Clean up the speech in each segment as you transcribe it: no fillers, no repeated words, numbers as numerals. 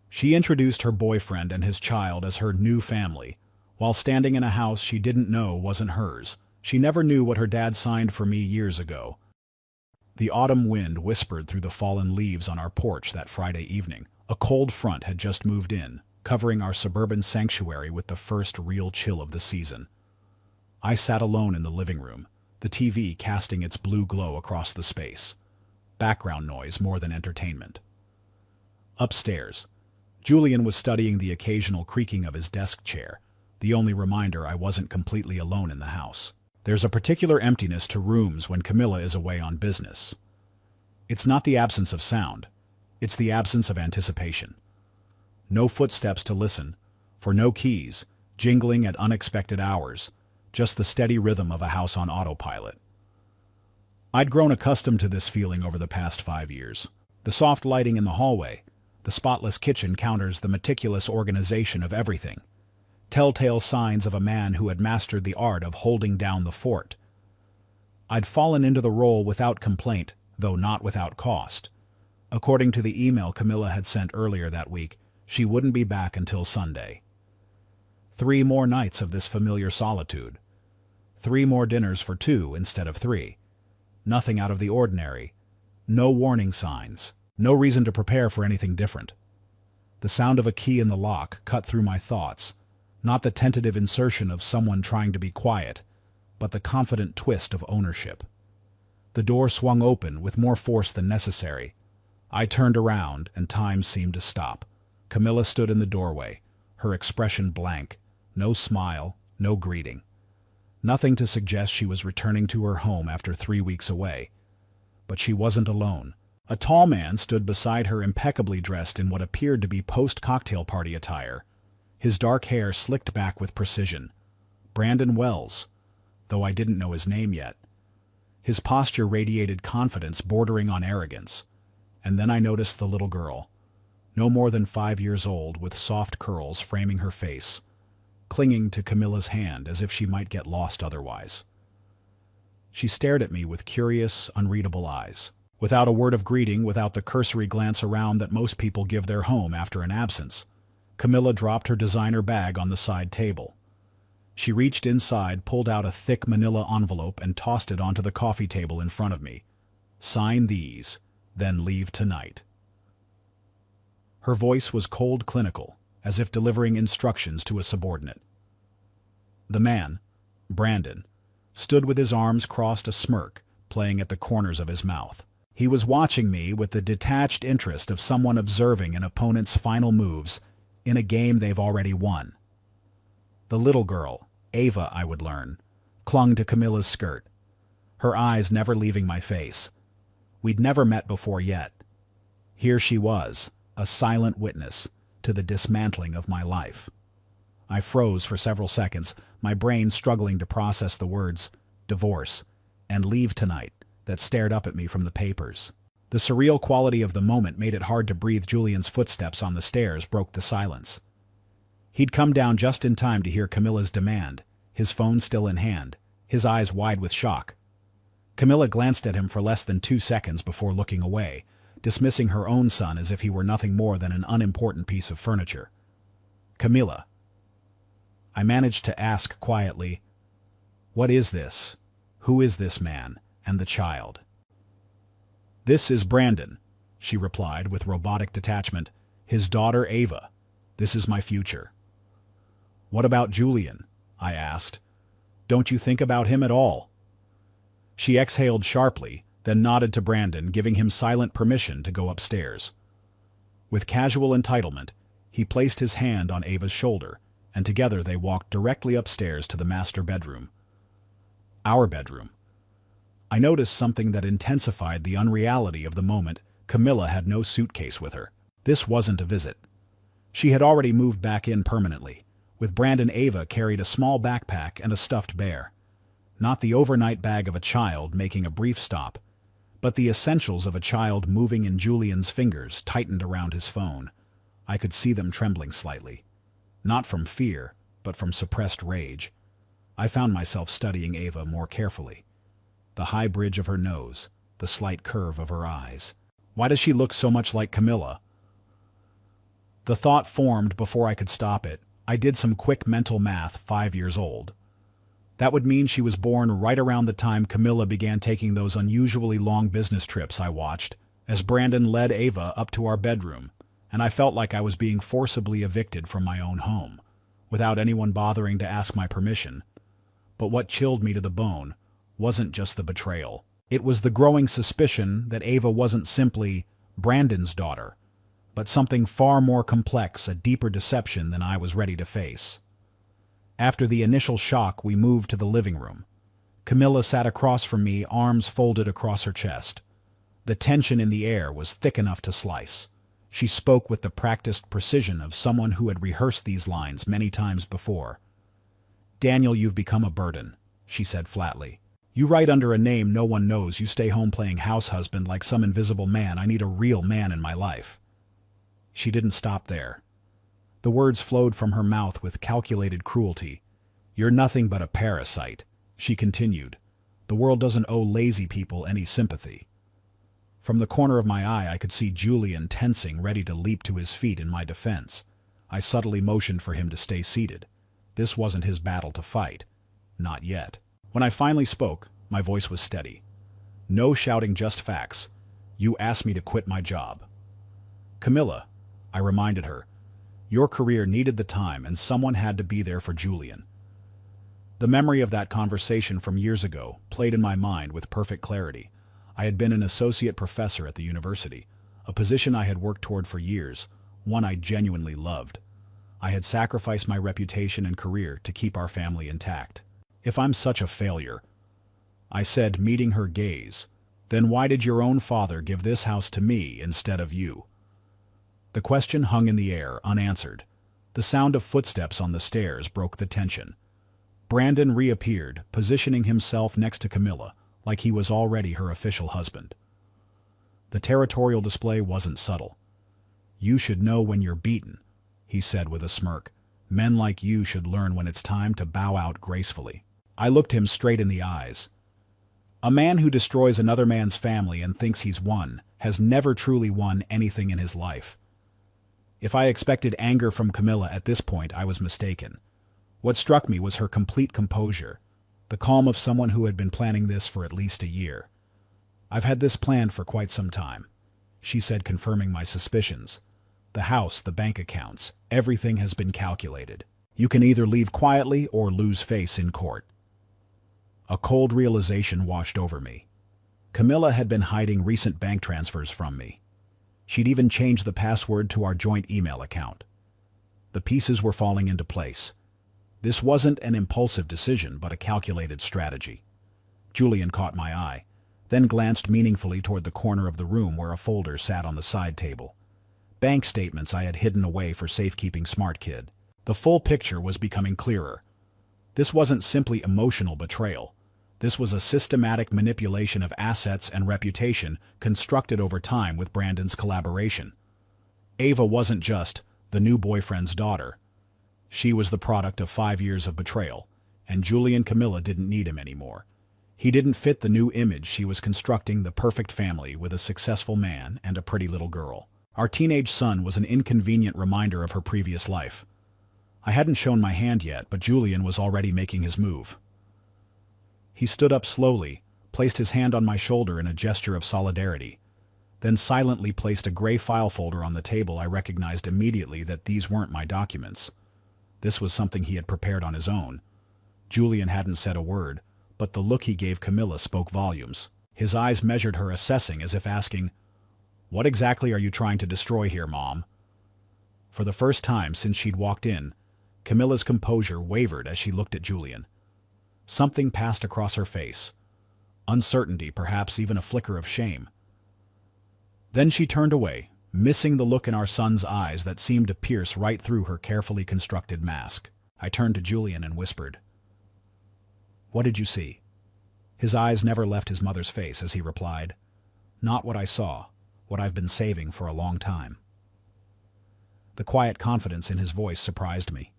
She introduced her boyfriend and his child as her new family, while standing in a house she didn't know wasn't hers. She never knew what her dad signed for me years ago. The autumn wind whispered through the fallen leaves on our porch that Friday evening. A cold front had just moved in, covering our suburban sanctuary with the first real chill of the season. I sat alone in the living room, the TV casting its blue glow across the space. Background noise more than entertainment. Upstairs, Julian was studying the occasional creaking of his desk chair, the only reminder I wasn't completely alone in the house. There's a particular emptiness to rooms when Camilla is away on business. It's not the absence of sound, it's the absence of anticipation. No footsteps to listen, for no keys, jingling at unexpected hours, just the steady rhythm of a house on autopilot. I'd grown accustomed to this feeling over the past 5 years. The soft lighting in the hallway, the spotless kitchen counters the meticulous organization of everything. Telltale signs of a man who had mastered the art of holding down the fort. I'd fallen into the role without complaint, though not without cost. According to the email Camilla had sent earlier that week, she wouldn't be back until Sunday. 3 more nights of this familiar solitude. 3 more dinners for 2 instead of 3. Nothing out of the ordinary. No warning signs. No reason to prepare for anything different. The sound of a key in the lock cut through my thoughts, not the tentative insertion of someone trying to be quiet, but the confident twist of ownership. The door swung open with more force than necessary. I turned around, and time seemed to stop. Camilla stood in the doorway, her expression blank, no smile, no greeting. Nothing to suggest she was returning to her home after 3 weeks away. But she wasn't alone. A tall man stood beside her, impeccably dressed in what appeared to be post-cocktail party attire, his dark hair slicked back with precision. Brandon Wells, though I didn't know his name yet. His posture radiated confidence bordering on arrogance. And then I noticed the little girl, no more than 5 years old, with soft curls framing her face, clinging to Camilla's hand as if she might get lost otherwise. She stared at me with curious, unreadable eyes. Without a word of greeting, without the cursory glance around that most people give their home after an absence, Camilla dropped her designer bag on the side table. She reached inside, pulled out a thick manila envelope, and tossed it onto the coffee table in front of me. "Sign these, then leave tonight." Her voice was cold, clinical, as if delivering instructions to a subordinate. The man, Brandon, stood with his arms crossed, a smirk playing at the corners of his mouth. He was watching me with the detached interest of someone observing an opponent's final moves in a game they've already won. The little girl, Ava, I would learn, clung to Camilla's skirt, her eyes never leaving my face. We'd never met before yet. Here she was, a silent witness to the dismantling of my life. I froze for several seconds, my brain struggling to process the words "divorce" and "leave tonight" that stared up at me from the papers. The surreal quality of the moment made it hard to breathe. Julian's footsteps on the stairs broke the silence. He'd come down just in time to hear Camilla's demand, his phone still in hand, his eyes wide with shock. Camilla glanced at him for less than 2 seconds before looking away, dismissing her own son as if he were nothing more than an unimportant piece of furniture. "Camilla," I managed to ask quietly, "what is this? Who is this man and the child?" "This is Brandon," she replied with robotic detachment. "His daughter Ava. This is my future." "What about Julian?" I asked. "Don't you think about him at all?" She exhaled sharply, then nodded to Brandon, giving him silent permission to go upstairs. With casual entitlement, he placed his hand on Ava's shoulder, and together they walked directly upstairs to the master bedroom. Our bedroom. I noticed something that intensified the unreality of the moment. Camilla had no suitcase with her. This wasn't a visit. She had already moved back in permanently. With Brandon, Ava carried a small backpack and a stuffed bear. Not the overnight bag of a child making a brief stop, but the essentials of a child moving in. Julian's fingers tightened around his phone. I could see them trembling slightly. Not from fear, but from suppressed rage. I found myself studying Ava more carefully. The high bridge of her nose, the slight curve of her eyes. Why does she look so much like Camilla? The thought formed before I could stop it. I did some quick mental math, 5 years old. That would mean she was born right around the time Camilla began taking those unusually long business trips I watched, as Brandon led Ava up to our bedroom, and I felt like I was being forcibly evicted from my own home, without anyone bothering to ask my permission. But what chilled me to the bone wasn't just the betrayal. It was the growing suspicion that Ava wasn't simply Brandon's daughter, but something far more complex, a deeper deception than I was ready to face. After the initial shock, we moved to the living room. Camilla sat across from me, arms folded across her chest. The tension in the air was thick enough to slice. She spoke with the practiced precision of someone who had rehearsed these lines many times before. "Daniel, you've become a burden," she said flatly. "You write under a name no one knows. You stay home playing house husband like some invisible man. I need a real man in my life." She didn't stop there. The words flowed from her mouth with calculated cruelty. "You're nothing but a parasite," she continued. "The world doesn't owe lazy people any sympathy." From the corner of my eye, I could see Julian tensing, ready to leap to his feet in my defense. I subtly motioned for him to stay seated. This wasn't his battle to fight. Not yet. When I finally spoke, my voice was steady. "No shouting, just facts. You asked me to quit my job." "Camilla," I reminded her, "your career needed the time and someone had to be there for Julian." The memory of that conversation from years ago played in my mind with perfect clarity. I had been an associate professor at the university, a position I had worked toward for years, one I genuinely loved. I had sacrificed my reputation and career to keep our family intact. "If I'm such a failure," I said, meeting her gaze, "then why did your own father give this house to me instead of you?" The question hung in the air, unanswered. The sound of footsteps on the stairs broke the tension. Brandon reappeared, positioning himself next to Camilla, like he was already her official husband. The territorial display wasn't subtle. "You should know when you're beaten," he said with a smirk. "Men like you should learn when it's time to bow out gracefully." I looked him straight in the eyes. A man who destroys another man's family and thinks he's won has never truly won anything in his life. If I expected anger from Camilla at this point, I was mistaken. What struck me was her complete composure, the calm of someone who had been planning this for at least a year. "I've had this planned for quite some time," she said, confirming my suspicions. "The house, the bank accounts, everything has been calculated. You can either leave quietly or lose face in court." A cold realization washed over me. Camilla had been hiding recent bank transfers from me. She'd even changed the password to our joint email account. The pieces were falling into place. This wasn't an impulsive decision, but a calculated strategy. Julian caught my eye, then glanced meaningfully toward the corner of the room where a folder sat on the side table. Bank statements I had hidden away for safekeeping, smart kid. The full picture was becoming clearer. This wasn't simply emotional betrayal. This was a systematic manipulation of assets and reputation constructed over time with Brandon's collaboration. Ava wasn't just the new boyfriend's daughter. She was the product of 5 years of betrayal, and Julian Camilla didn't need him anymore. He didn't fit the new image she was constructing, the perfect family with a successful man and a pretty little girl. Our teenage son was an inconvenient reminder of her previous life. I hadn't shown my hand yet, but Julian was already making his move. He stood up slowly, placed his hand on my shoulder in a gesture of solidarity, then silently placed a gray file folder on the table. I recognized immediately that these weren't my documents. This was something he had prepared on his own. Julian hadn't said a word, but the look he gave Camilla spoke volumes. His eyes measured her, assessing, as if asking, "What exactly are you trying to destroy here, Mom?" For the first time since she'd walked in, Camilla's composure wavered as she looked at Julian. Something passed across her face. Uncertainty, perhaps even a flicker of shame. Then she turned away, missing the look in our son's eyes that seemed to pierce right through her carefully constructed mask. I turned to Julian and whispered, "What did you see?" His eyes never left his mother's face as he replied, "Not what I saw, what I've been saving for a long time." The quiet confidence in his voice surprised me.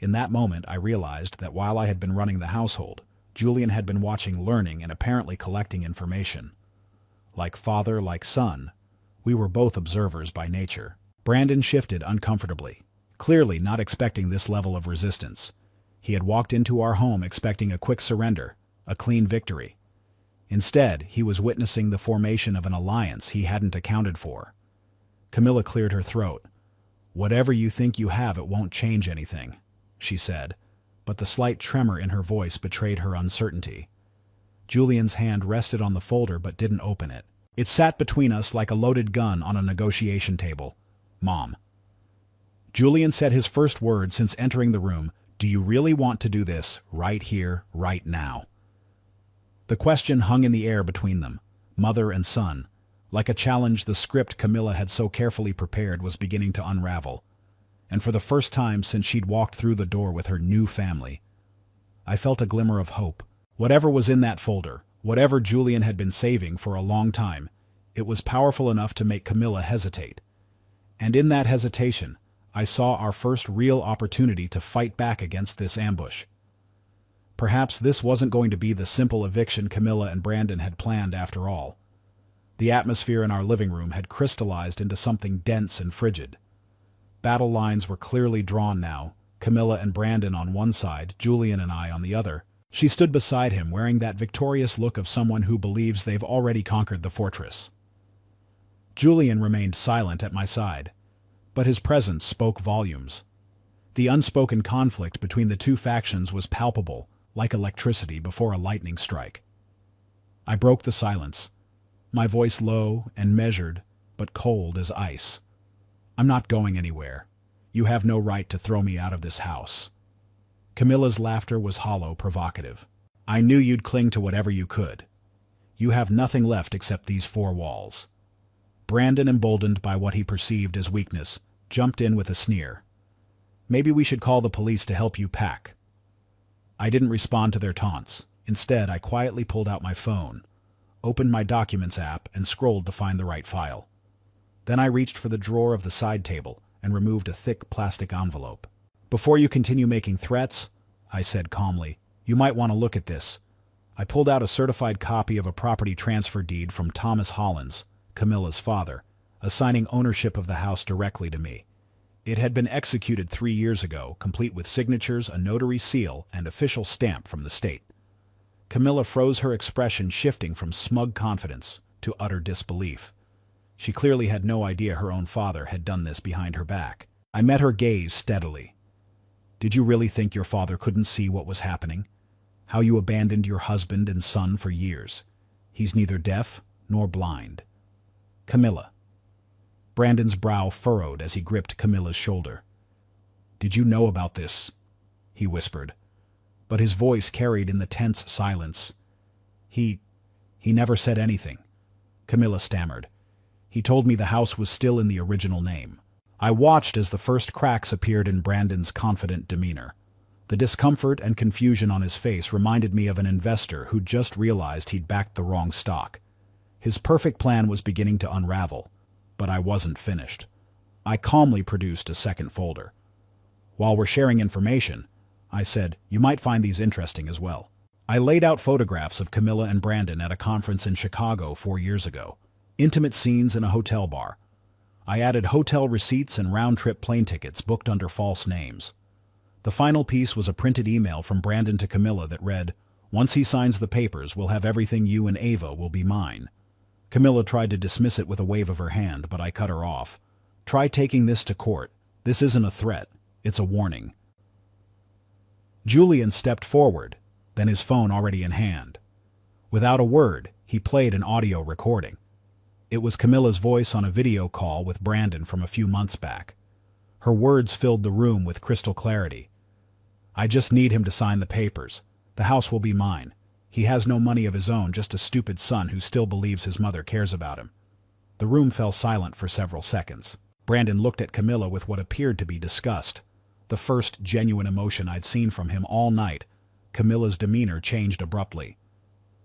In that moment, I realized that while I had been running the household, Julian had been watching, learning, and apparently collecting information. Like father, like son, we were both observers by nature. Brandon shifted uncomfortably, clearly not expecting this level of resistance. He had walked into our home expecting a quick surrender, a clean victory. Instead, he was witnessing the formation of an alliance he hadn't accounted for. Camilla cleared her throat. "Whatever you think you have, it won't change anything," she said, but the slight tremor in her voice betrayed her uncertainty. Julian's hand rested on the folder but didn't open it. It sat between us like a loaded gun on a negotiation table. "Mom." Julian said his first word since entering the room. "Do you really want to do this, right here, right now?" The question hung in the air between them, mother and son. Like a challenge, the script Camilla had so carefully prepared was beginning to unravel. And for the first time since she'd walked through the door with her new family, I felt a glimmer of hope. Whatever was in that folder, whatever Julian had been saving for a long time, it was powerful enough to make Camilla hesitate. And in that hesitation, I saw our first real opportunity to fight back against this ambush. Perhaps this wasn't going to be the simple eviction Camilla and Brandon had planned after all. The atmosphere in our living room had crystallized into something dense and frigid. Battle lines were clearly drawn now, Camilla and Brandon on one side, Julian and I on the other. She stood beside him, wearing that victorious look of someone who believes they've already conquered the fortress. Julian remained silent at my side, but his presence spoke volumes. The unspoken conflict between the two factions was palpable, like electricity before a lightning strike. I broke the silence, my voice low and measured, but cold as ice. "I'm not going anywhere. You have no right to throw me out of this house." Camilla's laughter was hollow, provocative. "I knew you'd cling to whatever you could. You have nothing left except these four walls." Brandon, emboldened by what he perceived as weakness, jumped in with a sneer. "Maybe we should call the police to help you pack." I didn't respond to their taunts. Instead, I quietly pulled out my phone, opened my Documents app, and scrolled to find the right file. Then I reached for the drawer of the side table and removed a thick plastic envelope. "Before you continue making threats," I said calmly, "you might want to look at this." I pulled out a certified copy of a property transfer deed from Thomas Hollins, Camilla's father, assigning ownership of the house directly to me. It had been executed 3 years ago, complete with signatures, a notary seal, and official stamp from the state. Camilla froze, her expression shifting from smug confidence to utter disbelief. She clearly had no idea her own father had done this behind her back. I met her gaze steadily. "Did you really think your father couldn't see what was happening? How you abandoned your husband and son for years? He's neither deaf nor blind." "Camilla." Brandon's brow furrowed as he gripped Camilla's shoulder. "Did you know about this?" he whispered, but his voice carried in the tense silence. He never said anything," Camilla stammered. "He told me the house was still in the original name." I watched as the first cracks appeared in Brandon's confident demeanor. The discomfort and confusion on his face reminded me of an investor who'd just realized he'd backed the wrong stock. His perfect plan was beginning to unravel, but I wasn't finished. I calmly produced a second folder. "While we're sharing information," I said, "you might find these interesting as well." I laid out photographs of Camilla and Brandon at a conference in Chicago 4 years ago. Intimate scenes in a hotel bar. I added hotel receipts and round-trip plane tickets booked under false names. The final piece was a printed email from Brandon to Camilla that read, "Once he signs the papers, we'll have everything you and Ava will be mine." Camilla tried to dismiss it with a wave of her hand, but I cut her off. "Try taking this to court. This isn't a threat. It's a warning." Julian stepped forward, then his phone already in hand. Without a word, he played an audio recording. It was Camilla's voice on a video call with Brandon from a few months back. Her words filled the room with crystal clarity. "I just need him to sign the papers. The house will be mine. He has no money of his own, just a stupid son who still believes his mother cares about him." The room fell silent for several seconds. Brandon looked at Camilla with what appeared to be disgust. The first genuine emotion I'd seen from him all night. Camilla's demeanor changed abruptly.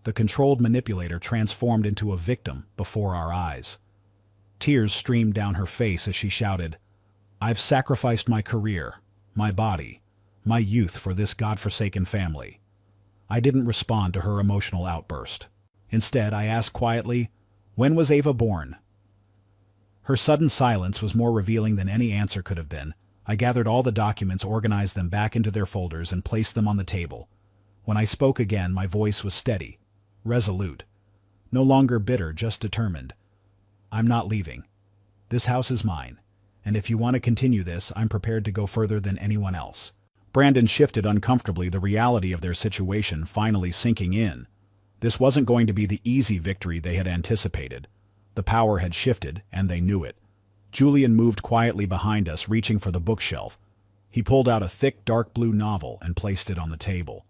The controlled manipulator transformed into a victim before our eyes. Tears streamed down her face as she shouted, "I've sacrificed my career, my body, my youth for this godforsaken family." I didn't respond to her emotional outburst. Instead, I asked quietly, "When was Ava born?" Her sudden silence was more revealing than any answer could have been. I gathered all the documents, organized them back into their folders, and placed them on the table. When I spoke again, my voice was steady, resolute. No longer bitter, just determined. I'm not leaving. This house is mine, and if you want to continue this, I'm prepared to go further than anyone else. Brandon shifted uncomfortably, the reality of their situation finally sinking in. This wasn't going to be the easy victory they had anticipated. The power had shifted, and they knew it. Julian moved quietly behind us, reaching for the bookshelf. He pulled out a thick, dark blue novel and placed it on the table.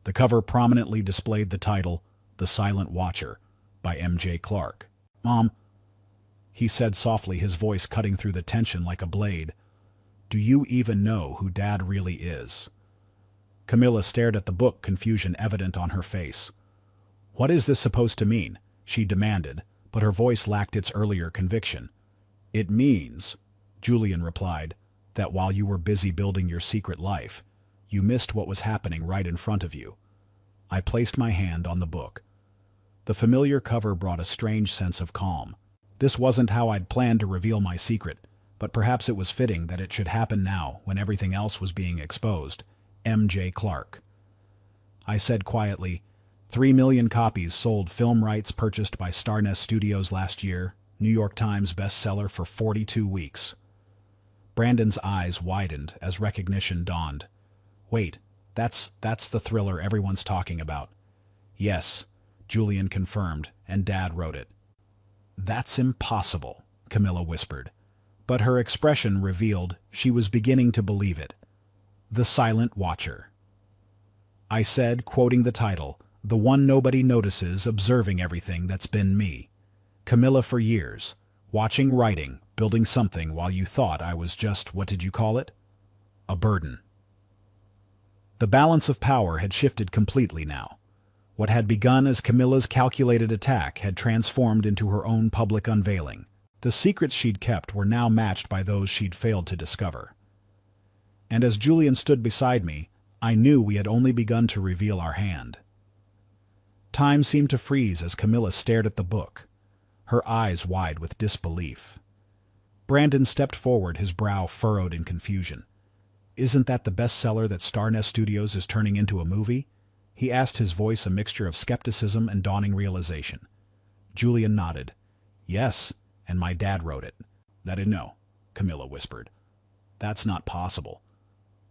The cover prominently displayed the title, The Silent Watcher, by M.J. Clark. "Mom," he said softly, his voice cutting through the tension like a blade. "Do you even know who Dad really is?" Camilla stared at the book, confusion evident on her face. "What is this supposed to mean?" she demanded, but her voice lacked its earlier conviction. "It means," Julian replied, "that while you were busy building your secret life, you missed what was happening right in front of you." I placed my hand on the book. The familiar cover brought a strange sense of calm. This wasn't how I'd planned to reveal my secret, but perhaps it was fitting that it should happen now when everything else was being exposed. M.J. Clark. I said quietly, 3 million copies sold, film rights purchased by Starnest Studios last year, New York Times bestseller for 42 weeks. Brandon's eyes widened as recognition dawned. "Wait, that's the thriller everyone's talking about." "Yes," Julian confirmed, "and Dad wrote it." "That's impossible," Camilla whispered. But her expression revealed she was beginning to believe it. "The Silent Watcher." I said, quoting the title, "The one nobody notices, observing everything that's been me. Camilla, for years, watching, writing, building something while you thought I was just, what did you call it? A burden." The balance of power had shifted completely now. What had begun as Camilla's calculated attack had transformed into her own public unveiling. The secrets she'd kept were now matched by those she'd failed to discover. And as Julian stood beside me, I knew we had only begun to reveal our hand. Time seemed to freeze as Camilla stared at the book, her eyes wide with disbelief. Brandon stepped forward, his brow furrowed in confusion. "Isn't that the bestseller that Starnest Studios is turning into a movie?" he asked, his voice a mixture of skepticism and dawning realization. Julian nodded. "Yes, and my dad wrote it." "That I know," Camilla whispered. "That's not possible."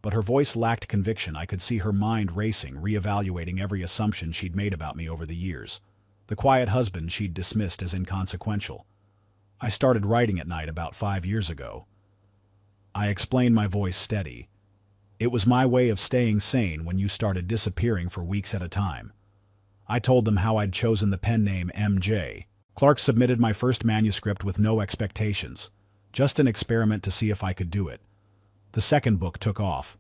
But her voice lacked conviction. I could see her mind racing, reevaluating every assumption she'd made about me over the years. The quiet husband she'd dismissed as inconsequential. "I started writing at night about 5 years ago." I explained, my voice steady. "It was my way of staying sane when you started disappearing for weeks at a time." I told them how I'd chosen the pen name M.J. Clark, submitted my first manuscript with no expectations, just an experiment to see if I could do it. The second book took off.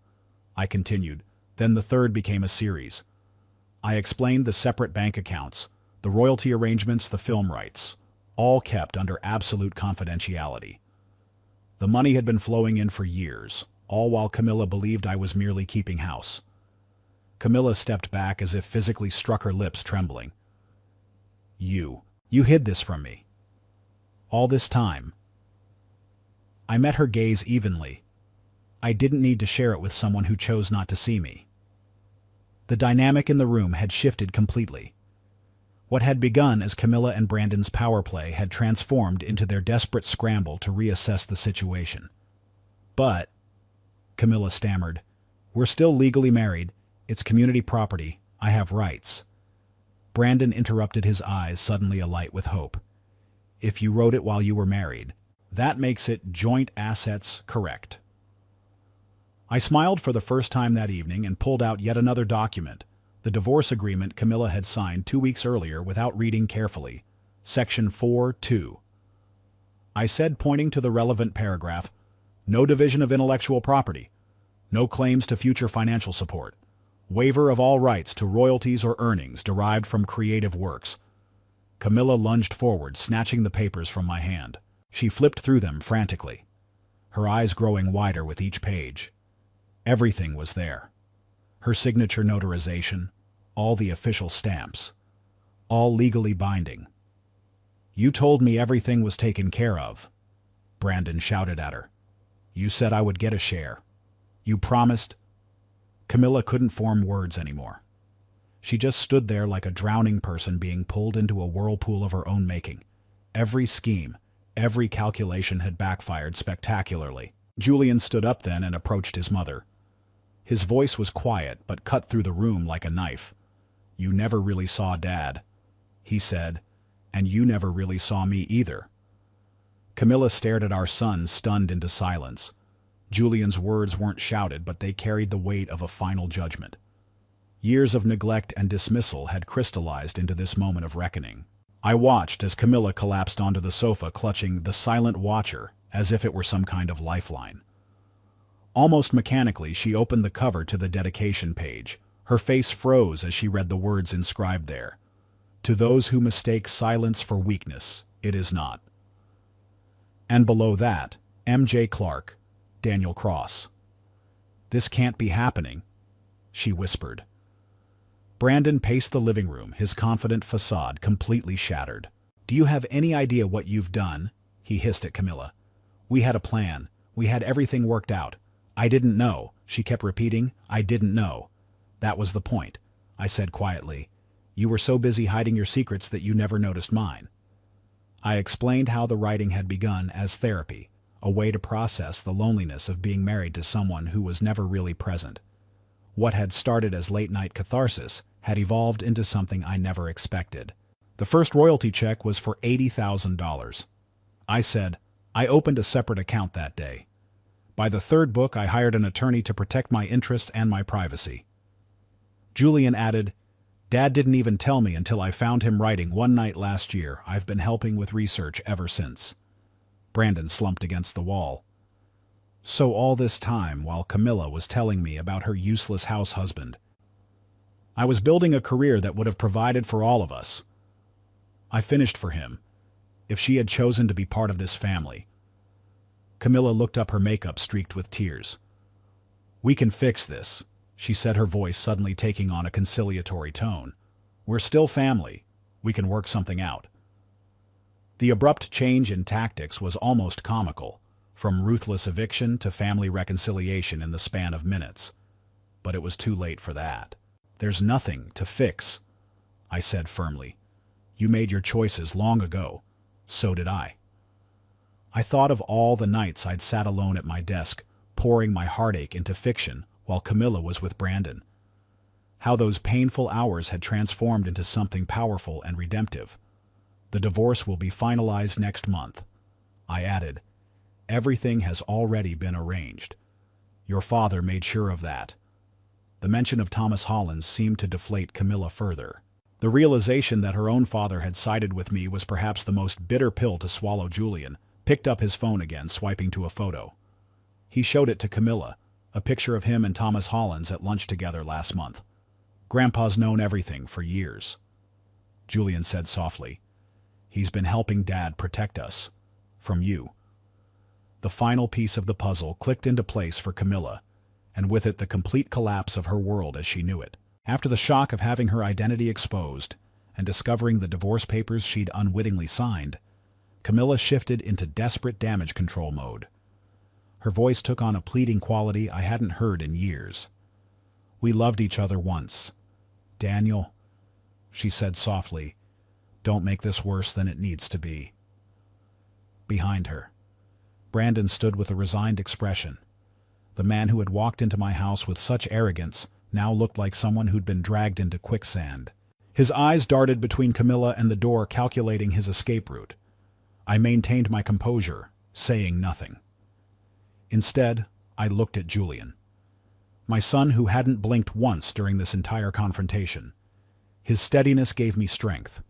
I continued. Then the third became a series. I explained the separate bank accounts, the royalty arrangements, the film rights, all kept under absolute confidentiality. The money had been flowing in for years, all while Camilla believed I was merely keeping house. Camilla stepped back as if physically struck, her lips trembling. You hid this from me. All this time." I met her gaze evenly. I didn't need to share it with someone who chose not to see me. The dynamic in the room had shifted completely. What had begun as Camilla and Brandon's power play had transformed into their desperate scramble to reassess the situation. "But," Camilla stammered, "we're still legally married. It's community property. I have rights." Brandon interrupted, his eyes suddenly alight with hope. "If you wrote it while you were married, that makes it joint assets, correct?" I smiled for the first time that evening and pulled out yet another document, the divorce agreement Camilla had signed 2 weeks earlier without reading carefully. Section 4.2. I said, pointing to the relevant paragraph, "No division of intellectual property. No claims to future financial support. Waiver of all rights to royalties or earnings derived from creative works." Camilla lunged forward, snatching the papers from my hand. She flipped through them frantically, her eyes growing wider with each page. Everything was there. Her signature, notarization, all the official stamps, all legally binding. "You told me everything was taken care of," Brandon shouted at her. "You said I would get a share. You promised." Camilla couldn't form words anymore. She just stood there like a drowning person being pulled into a whirlpool of her own making. Every scheme, every calculation had backfired spectacularly. Julian stood up then and approached his mother. His voice was quiet but cut through the room like a knife. "You never really saw Dad," he said, "and you never really saw me either." Camilla stared at our son, stunned into silence. Julian's words weren't shouted, but they carried the weight of a final judgment. Years of neglect and dismissal had crystallized into this moment of reckoning. I watched as Camilla collapsed onto the sofa, clutching the silent watcher as if it were some kind of lifeline. Almost mechanically, she opened the cover to the dedication page. Her face froze as she read the words inscribed there. "To those who mistake silence for weakness, it is not." And below that, M.J. Clark, Daniel Cross. "This can't be happening," she whispered. Brandon paced the living room, his confident facade completely shattered. "Do you have any idea what you've done?" he hissed at Camilla. "We had a plan. We had everything worked out. I didn't know," she kept repeating. "I didn't know." "That was the point," I said quietly. "You were so busy hiding your secrets that you never noticed mine." I explained how the writing had begun as therapy, a way to process the loneliness of being married to someone who was never really present. What had started as late-night catharsis had evolved into something I never expected. The first royalty check was for $80,000. I said, "I opened a separate account that day." By the third book, I hired an attorney to protect my interests and my privacy. Julian added, "Dad didn't even tell me until I found him writing one night last year. I've been helping with research ever since." Brandon slumped against the wall. So all this time, while Camilla was telling me about her useless house husband, I was building a career that would have provided for all of us. I finished for him, if she had chosen to be part of this family. Camilla looked up, her makeup streaked with tears. "We can fix this," she said, her voice suddenly taking on a conciliatory tone. "We're still family. We can work something out." The abrupt change in tactics was almost comical, from ruthless eviction to family reconciliation in the span of minutes. But it was too late for that. "There's nothing to fix," I said firmly. "You made your choices long ago. So did I." I thought of all the nights I'd sat alone at my desk, pouring my heartache into fiction while Camilla was with Brandon. How those painful hours had transformed into something powerful and redemptive. "The divorce will be finalized next month," I added. "Everything has already been arranged. Your father made sure of that." The mention of Thomas Hollins seemed to deflate Camilla further. The realization that her own father had sided with me was perhaps the most bitter pill to swallow. Julian picked up his phone again, swiping to a photo. He showed it to Camilla, a picture of him and Thomas Hollins at lunch together last month. "Grandpa's known everything for years," Julian said softly. "He's been helping Dad protect us. From you." The final piece of the puzzle clicked into place for Camilla, and with it the complete collapse of her world as she knew it. After the shock of having her identity exposed and discovering the divorce papers she'd unwittingly signed, Camilla shifted into desperate damage control mode. Her voice took on a pleading quality I hadn't heard in years. "We loved each other once. Daniel," she said softly, "don't make this worse than it needs to be." Behind her, Brandon stood with a resigned expression. The man who had walked into my house with such arrogance now looked like someone who'd been dragged into quicksand. His eyes darted between Camilla and the door, calculating his escape route. I maintained my composure, saying nothing. Instead, I looked at Julian, my son who hadn't blinked once during this entire confrontation. His steadiness gave me strength.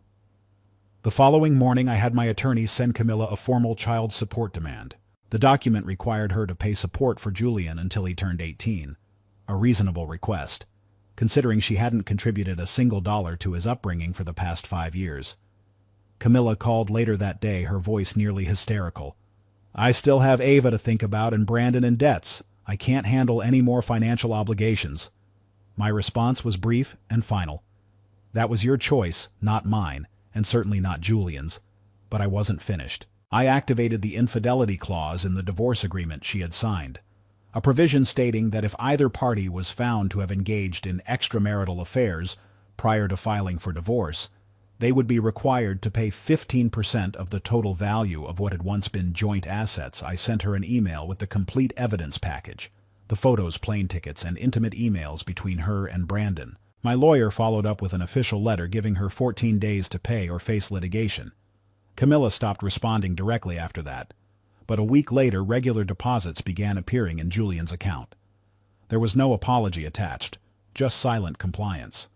The following morning, I had my attorney send Camilla a formal child support demand. The document required her to pay support for Julian until he turned 18, a reasonable request, considering she hadn't contributed a single dollar to his upbringing for the past 5 years. Camilla called later that day, her voice nearly hysterical. "I still have Ava to think about and Brandon in debts. I can't handle any more financial obligations." My response was brief and final. "That was your choice, not mine, and certainly not Julian's." But I wasn't finished. I activated the infidelity clause in the divorce agreement she had signed, a provision stating that if either party was found to have engaged in extramarital affairs prior to filing for divorce, they would be required to pay 15% of the total value of what had once been joint assets. I sent her an email with the complete evidence package, the photos, plane tickets, and intimate emails between her and Brandon. My lawyer followed up with an official letter giving her 14 days to pay or face litigation. Camilla stopped responding directly after that, but a week later regular deposits began appearing in Julian's account. There was no apology attached, just silent compliance.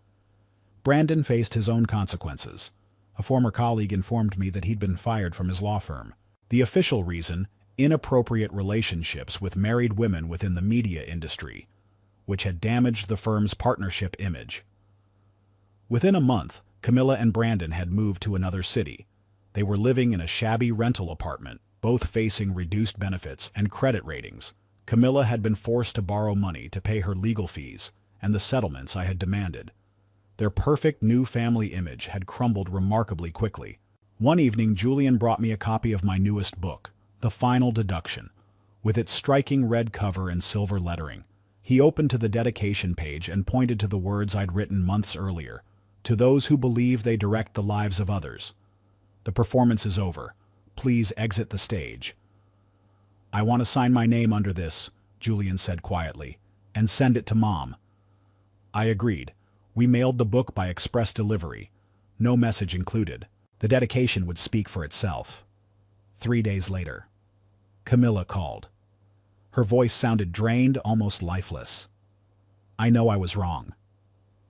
Brandon faced his own consequences. A former colleague informed me that he'd been fired from his law firm. The official reason: inappropriate relationships with married women within the media industry, which had damaged the firm's partnership image. Within a month, Camilla and Brandon had moved to another city. They were living in a shabby rental apartment, both facing reduced benefits and credit ratings. Camilla had been forced to borrow money to pay her legal fees and the settlements I had demanded. Their perfect new family image had crumbled remarkably quickly. One evening, Julian brought me a copy of my newest book, The Final Deduction, with its striking red cover and silver lettering. He opened to the dedication page and pointed to the words I'd written months earlier: "To those who believe they direct the lives of others. The performance is over. Please exit the stage." "I want to sign my name under this," Julian said quietly, "and send it to Mom." I agreed. We mailed the book by express delivery, no message included. The dedication would speak for itself. 3 days later, Camilla called. Her voice sounded drained, almost lifeless. "I know I was wrong,"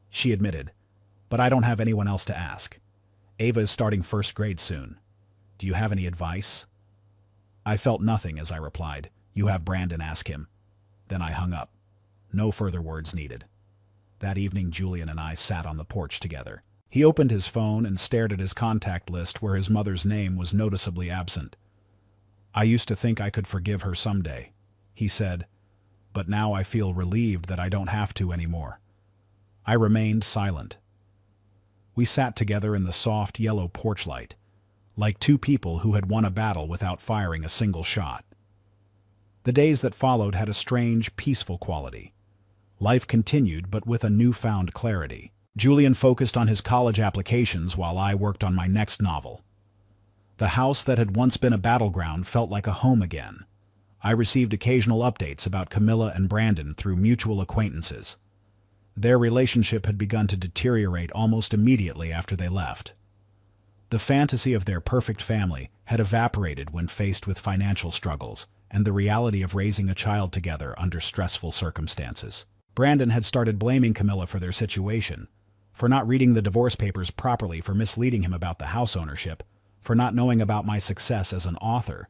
she admitted, "but I don't have anyone else to ask. Ava is starting first grade soon. Do you have any advice?" I felt nothing as I replied, "You have Brandon ask him." Then I hung up. No further words needed. That evening, Julian and I sat on the porch together. He opened his phone and stared at his contact list where his mother's name was noticeably absent. "I used to think I could forgive her someday," he said, "but now I feel relieved that I don't have to anymore." I remained silent. We sat together in the soft yellow porch light, like two people who had won a battle without firing a single shot. The days that followed had a strange, peaceful quality. Life continued, but with a newfound clarity. Julian focused on his college applications while I worked on my next novel. The house that had once been a battleground felt like a home again. I received occasional updates about Camilla and Brandon through mutual acquaintances. Their relationship had begun to deteriorate almost immediately after they left. The fantasy of their perfect family had evaporated when faced with financial struggles and the reality of raising a child together under stressful circumstances. Brandon had started blaming Camilla for their situation, for not reading the divorce papers properly, for misleading him about the house ownership, for not knowing about my success as an author.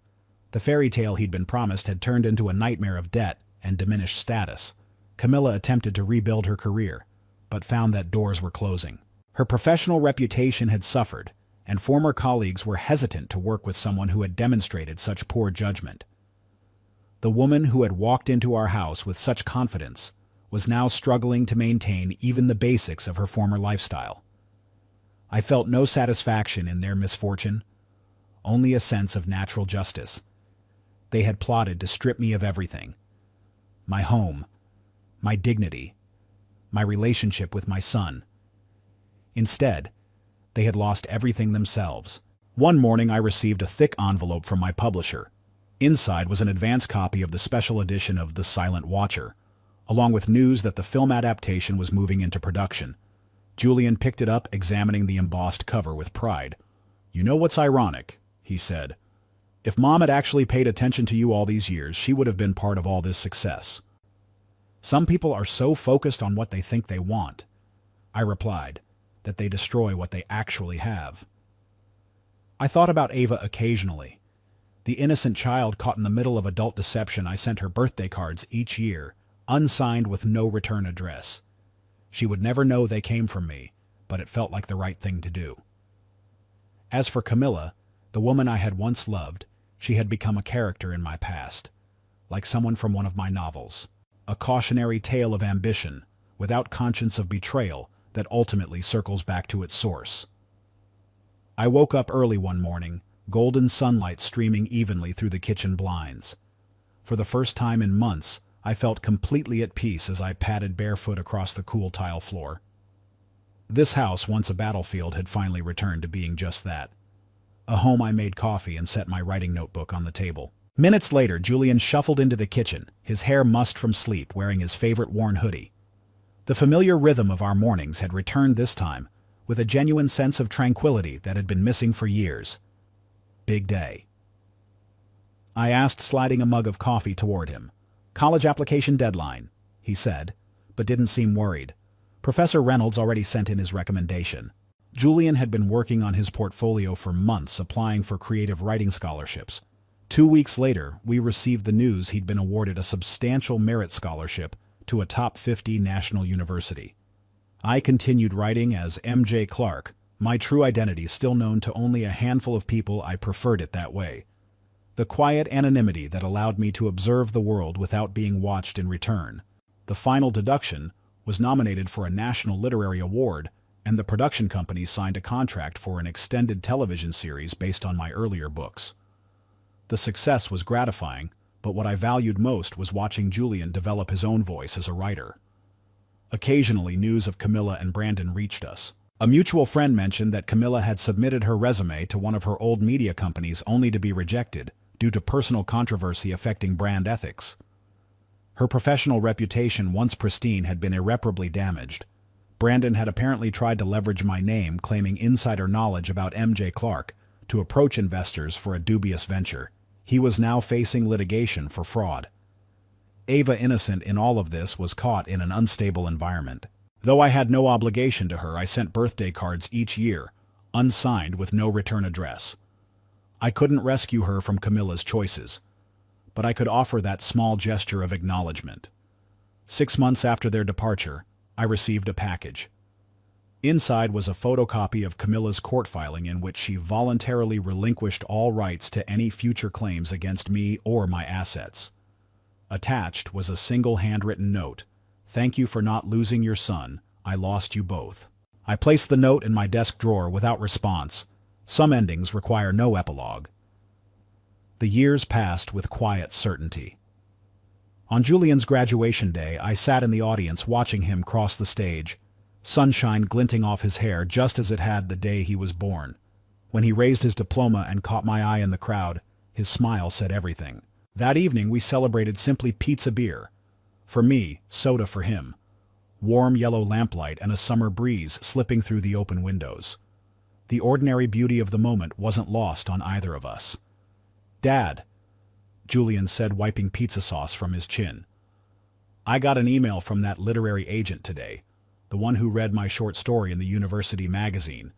The fairy tale he'd been promised had turned into a nightmare of debt and diminished status. Camilla attempted to rebuild her career, but found that doors were closing. Her professional reputation had suffered, and former colleagues were hesitant to work with someone who had demonstrated such poor judgment. The woman who had walked into our house with such confidence was now struggling to maintain even the basics of her former lifestyle. I felt no satisfaction in their misfortune, only a sense of natural justice. They had plotted to strip me of everything: my home, my dignity, my relationship with my son. Instead, they had lost everything themselves. One morning I received a thick envelope from my publisher. Inside was an advance copy of the special edition of The Silent Watcher, along with news that the film adaptation was moving into production. Julian picked it up, examining the embossed cover with pride. "You know what's ironic?" he said. "If Mom had actually paid attention to you all these years, she would have been part of all this success." "Some people are so focused on what they think they want," I replied, "that they destroy what they actually have." I thought about Ava occasionally, the innocent child caught in the middle of adult deception. I sent her birthday cards each year, unsigned with no return address. She would never know they came from me, but it felt like the right thing to do. As for Camilla, the woman I had once loved, she had become a character in my past, like someone from one of my novels, a cautionary tale of ambition, without conscience, of betrayal that ultimately circles back to its source. I woke up early one morning, golden sunlight streaming evenly through the kitchen blinds. For the first time in months, I felt completely at peace as I padded barefoot across the cool tile floor. This house, once a battlefield, had finally returned to being just that. A home. I made coffee and set my writing notebook on the table. Minutes later, Julian shuffled into the kitchen, his hair mussed from sleep, wearing his favorite worn hoodie. The familiar rhythm of our mornings had returned this time, with a genuine sense of tranquility that had been missing for years. Big day. I asked, sliding a mug of coffee toward him. College application deadline, he said, but didn't seem worried. Professor Reynolds already sent in his recommendation. Julian had been working on his portfolio for months, applying for creative writing scholarships. 2 weeks later, we received the news he'd been awarded a substantial merit scholarship to a top 50 national university. I continued writing as M.J. Clark, my true identity still known to only a handful of people. I preferred it that way. The quiet anonymity that allowed me to observe the world without being watched in return. The final deduction was nominated for a national literary award, and the production company signed a contract for an extended television series based on my earlier books. The success was gratifying, but what I valued most was watching Julian develop his own voice as a writer. Occasionally, news of Camilla and Brandon reached us. A mutual friend mentioned that Camilla had submitted her resume to one of her old media companies only to be rejected due to personal controversy affecting brand ethics. Her professional reputation, once pristine, had been irreparably damaged. Brandon had apparently tried to leverage my name, claiming insider knowledge about M.J. Clark, to approach investors for a dubious venture. He was now facing litigation for fraud. Ava, innocent in all of this, was caught in an unstable environment. Though I had no obligation to her, I sent birthday cards each year, unsigned with no return address. I couldn't rescue her from Camilla's choices, but I could offer that small gesture of acknowledgement. 6 months after their departure, I received a package. Inside was a photocopy of Camilla's court filing in which she voluntarily relinquished all rights to any future claims against me or my assets. Attached was a single handwritten note. Thank you for not losing your son. I lost you both. I placed the note in my desk drawer without response. Some endings require no epilogue. The years passed with quiet certainty. On Julian's graduation day, I sat in the audience watching him cross the stage, sunshine glinting off his hair just as it had the day he was born. When he raised his diploma and caught my eye in the crowd, his smile said everything. That evening we celebrated simply pizza beer. For me, soda for him. Warm yellow lamplight and a summer breeze slipping through the open windows. The ordinary beauty of the moment wasn't lost on either of us. Dad, Julian said, wiping pizza sauce from his chin. I got an email from that literary agent today, the one who read my short story in the university magazine.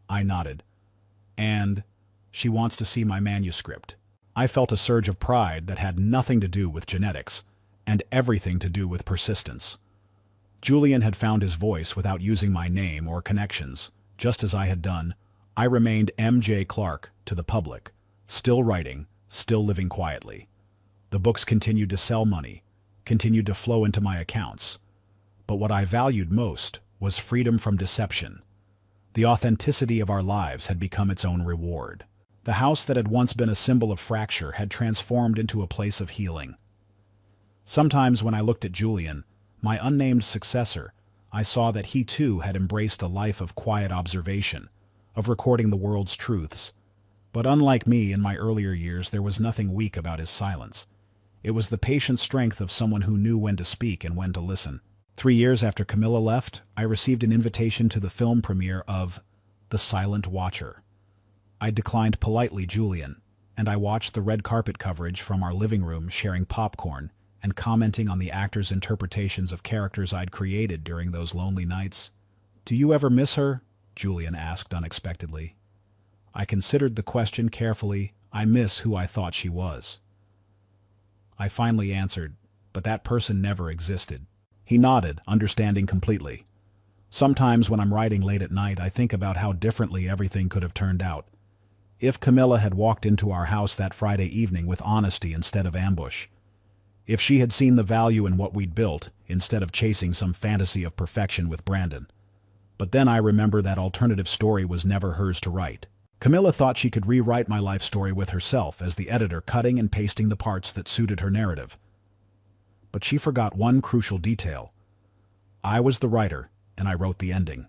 I nodded. And she wants to see my manuscript. I felt a surge of pride that had nothing to do with genetics, and everything to do with persistence. Julian had found his voice without using my name or connections. Just as I had done, I remained M.J. Clark to the public, still writing, still living quietly. The books continued to sell money, continued to flow into my accounts. But what I valued most was freedom from deception. The authenticity of our lives had become its own reward. The house that had once been a symbol of fracture had transformed into a place of healing. Sometimes when I looked at Julian, my unnamed successor, I saw that he too had embraced a life of quiet observation, of recording the world's truths. But unlike me in my earlier years, there was nothing weak about his silence. It was the patient strength of someone who knew when to speak and when to listen. 3 years after Camilla left, I received an invitation to the film premiere of The Silent Watcher. I declined politely Julian, and I watched the red carpet coverage from our living room, sharing popcorn and commenting on the actors' interpretations of characters I'd created during those lonely nights. Do you ever miss her? Julian asked unexpectedly. I considered the question carefully. I miss who I thought she was. I finally answered, but that person never existed. He nodded, understanding completely. Sometimes when I'm writing late at night, I think about how differently everything could have turned out. If Camilla had walked into our house that Friday evening with honesty instead of ambush. If she had seen the value in what we'd built, instead of chasing some fantasy of perfection with Brandon. But then I remember that alternative story was never hers to write. Camilla thought she could rewrite my life story with herself as the editor, cutting and pasting the parts that suited her narrative. But she forgot one crucial detail. I was the writer, and I wrote the ending.